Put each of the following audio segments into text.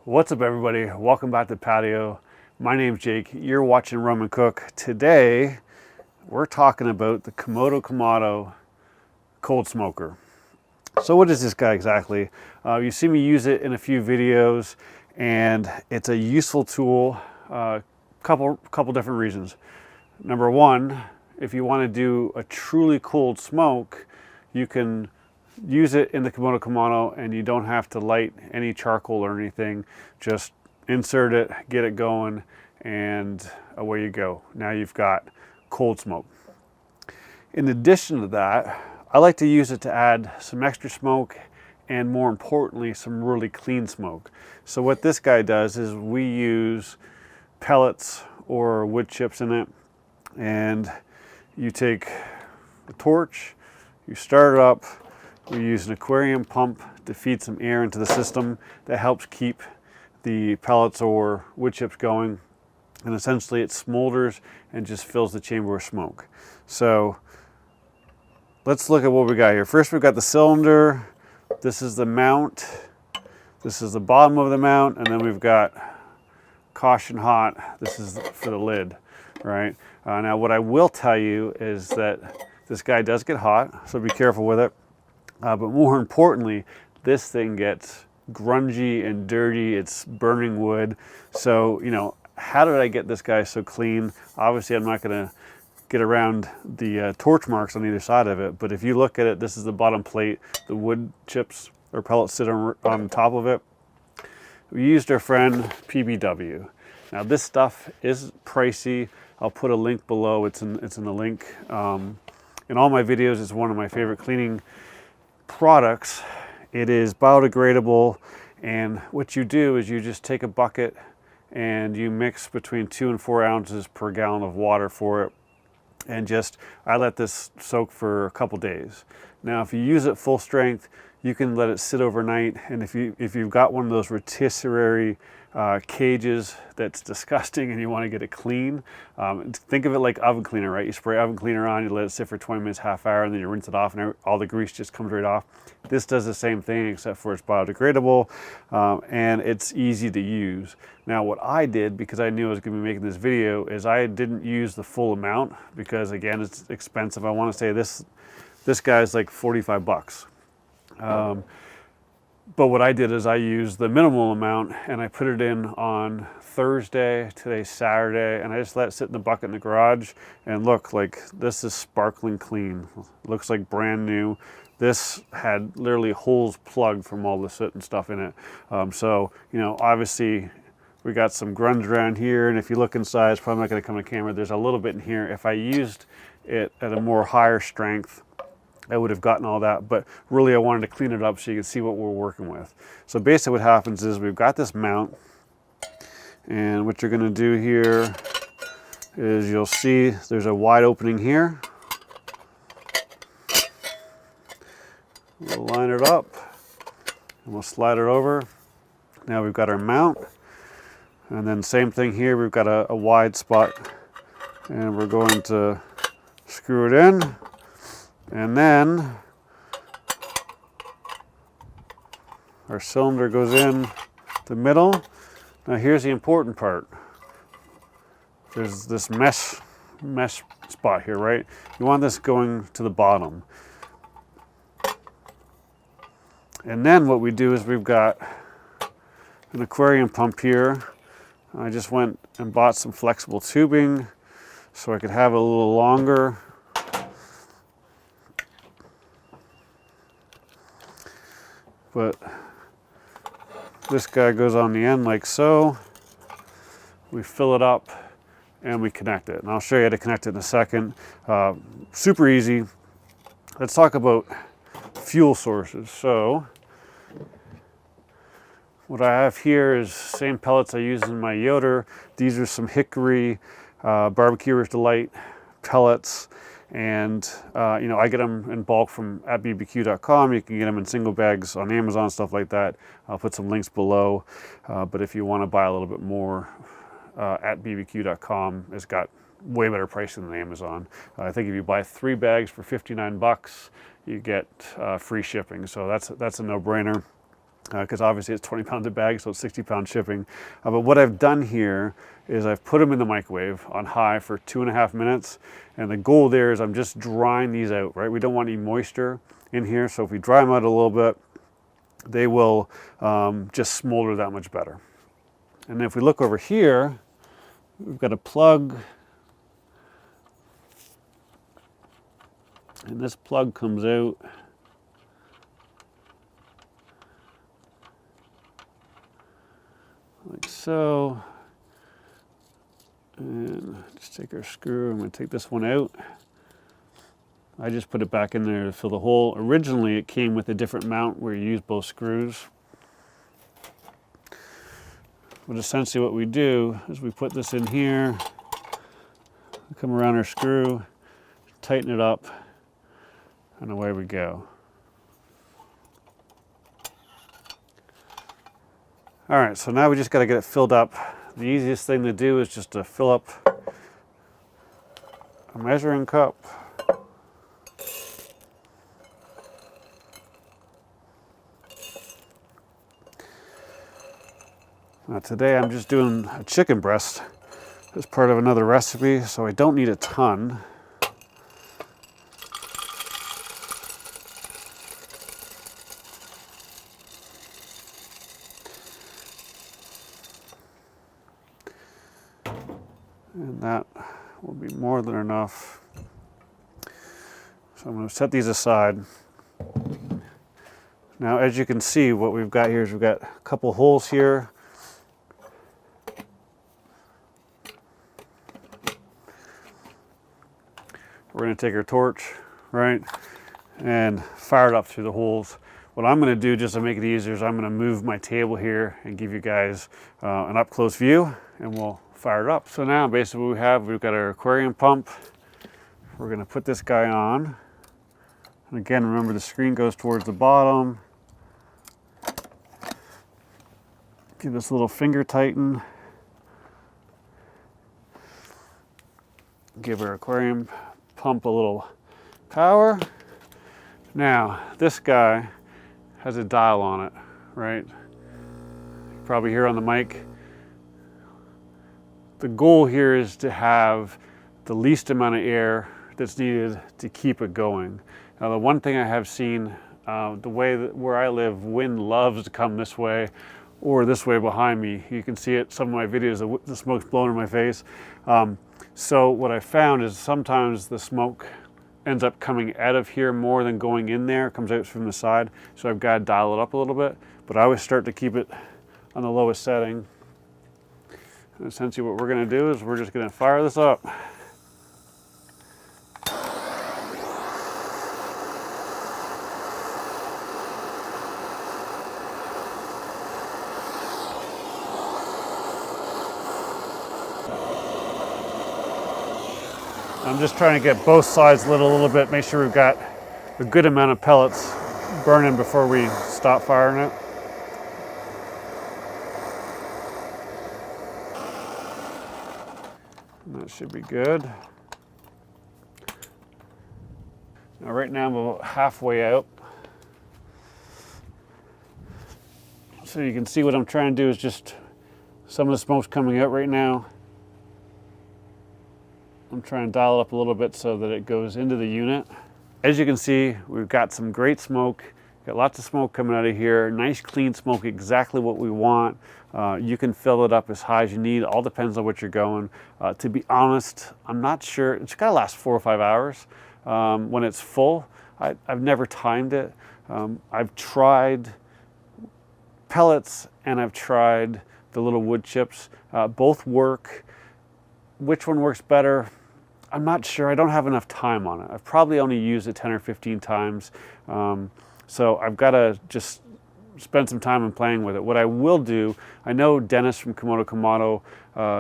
What's up, everybody? Welcome back to Patio. My name's Jake. You're watching Roman Cook. Today, we're talking about the Komodo Kamado cold smoker. So what is this guy exactly? You see me use it in a few videos, and it's a useful tool. Couple different reasons. Number one, if you want to do a truly cold smoke, you can use it in the Komodo Kamado and you don't have to light any charcoal or anything. Just insert it, get it going, and away you go. Now you've got cold smoke. In addition to that, I like to use it to add some extra smoke and, more importantly, some really clean smoke. So what this guy does is we use pellets or wood chips in it, and you take a torch, you start it up. We use an aquarium pump to feed some air into the system that helps keep the pellets or wood chips going. And essentially it smolders and just fills the chamber with smoke. So let's look at what we got here. First, we've got the cylinder. This is the mount. This is the bottom of the mount. And then we've got caution hot. This is for the lid, right? Now what I will tell you is that this guy does get hot, so be careful with it. But more importantly, this thing gets grungy and dirty. It's burning wood. So, how did I get this guy so clean? Obviously, I'm not going to get around the torch marks on either side of it. But if you look at it, this is the bottom plate. The wood chips or pellets sit on top of it. We used our friend PBW. Now, this stuff is pricey. I'll put a link below. It's in the link. In all my videos, it's one of my favorite cleaning products. It is biodegradable, and what you do is you just take a bucket and you mix between 2 and 4 ounces per gallon of water for it, and I let this soak for a couple days. Now if you use it full strength, you can let it sit overnight, and if you've got one of those rotisserie cages that's disgusting and you want to get it clean, think of it like oven cleaner, right? You spray oven cleaner on, you let it sit for 20 minutes, half hour, and then you rinse it off and all the grease just comes right off. This does the same thing, except for it's biodegradable, and it's easy to use. Now what I did, because I knew I was going to be making this video, is I didn't use the full amount because, again, it's expensive. I want to say this guy's like 45 bucks. But what I did is I used the minimal amount and I put it in on Thursday, today's Saturday, and I just let it sit in the bucket in the garage. And look, like, this is sparkling clean. Looks like brand new. This had literally holes plugged from all the soot and stuff in it. So, obviously we got some grunge around here, and if you look inside, it's probably not going to come to camera. There's a little bit in here. If I used it at a more higher strength, I would have gotten all that, but really I wanted to clean it up so you can see what we're working with. So basically what happens is we've got this mount, and what you're going to do here is you'll see there's a wide opening here. We'll line it up and we'll slide it over. Now we've got our mount, and then same thing here, we've got a wide spot, and we're going to screw it in. And then our cylinder goes in the middle. Now here's the important part. There's this mesh spot here, right? You want this going to the bottom. And then what we do is we've got an aquarium pump here. I just went and bought some flexible tubing so I could have it a little longer. But this guy goes on the end like so. We fill it up and we connect it. And I'll show you how to connect it in a second. Super easy. Let's talk about fuel sources. So what I have here is same pellets I use in my Yoder. These are some hickory Barbecuer's Delight pellets. And I get them in bulk from at bbq.com. You can get them in single bags on Amazon, stuff like that. I'll put some links below. But if you want to buy a little bit more, at bbq.com has got way better pricing than Amazon. I think if you buy 3 bags for 59 bucks, you get free shipping. So that's a no-brainer. because obviously it's 20 pounds a bag, so it's 60-pound shipping. But what I've done here is I've put them in the microwave on high for 2.5 minutes. And the goal there is I'm just drying these out, right? We don't want any moisture in here. So if we dry them out a little bit, they will just smolder that much better. And if we look over here, we've got a plug. And this plug comes out. Like so. And just take our screw. I'm going to take this one out. I just put it back in there to fill the hole. Originally it came with a different mount where you use both screws. But essentially what we do is we put this in here, come around our screw, tighten it up, and away we go. All right, so now we just got to get it filled up. The easiest thing to do is just to fill up a measuring cup. Now today I'm just doing a chicken breast as part of another recipe, so I don't need a ton. And that will be more than enough. So I'm going to set these aside. Now, as you can see, what we've got here is we've got a couple holes here. We're going to take our torch, right, and fire it up through the holes. What I'm going to do, just to make it easier, is I'm going to move my table here and give you guys an up-close view, and we'll fire it up. So now, basically, what we've got our aquarium pump. We're going to put this guy on. And again, remember the screen goes towards the bottom. Give this a little finger tighten. Give our aquarium pump a little power. Now, this guy has a dial on it, right? You probably hear on the mic. The goal here is to have the least amount of air that's needed to keep it going. Now, the one thing I have seen, the way that where I live, wind loves to come this way or this way behind me. You can see it, some of my videos, the smoke's blowing in my face. So what I found is sometimes the smoke ends up coming out of here more than going in there. It comes out from the side. So I've got to dial it up a little bit, but I always start to keep it on the lowest setting. And essentially what we're going to do is we're just going to fire this up. I'm just trying to get both sides lit a little bit, make sure we've got a good amount of pellets burning before we stop firing it. And that should be good. Now right now I'm about halfway out. So you can see what I'm trying to do is just some of the smoke's coming out right now. I'm trying to dial it up a little bit so that it goes into the unit. As you can see, we've got some great smoke. Got lots of smoke coming out of here. Nice clean smoke, exactly what we want. You can fill it up as high as you need. All depends on what you're going. To be honest, I'm not sure. It's got to last 4 or 5 hours when it's full. I've never timed it. I've tried pellets and I've tried the little wood chips. Both work. Which one works better? I'm not sure. I don't have enough time on it. I've probably only used it 10 or 15 times. So I've got to just spend some time and playing with it. What I will do, I know Dennis from Komodo Kamado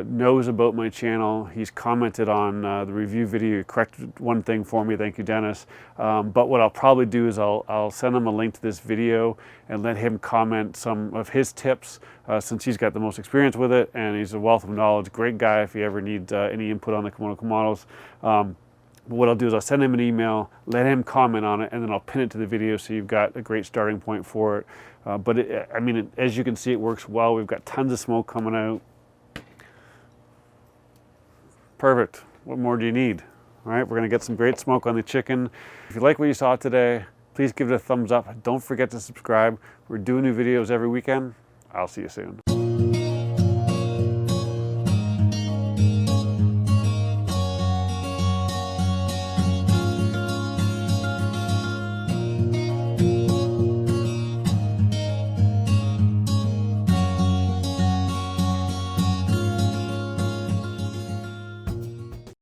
knows about my channel. He's commented on the review video. He corrected one thing for me. Thank you, Dennis. But what I'll probably do is I'll send him a link to this video and let him comment some of his tips since he's got the most experience with it and he's a wealth of knowledge. Great guy if you ever need any input on the Komodo Kamados. But what I'll do is I'll send him an email, let him comment on it, and then I'll pin it to the video so you've got a great starting point for it. But I mean, as you can see, it works well. We've got tons of smoke coming out. Perfect. What more do you need? All right, we're gonna get some great smoke on the chicken. If you like what you saw today, please give it a thumbs up. Don't forget to subscribe. We're doing new videos every weekend. I'll see you soon.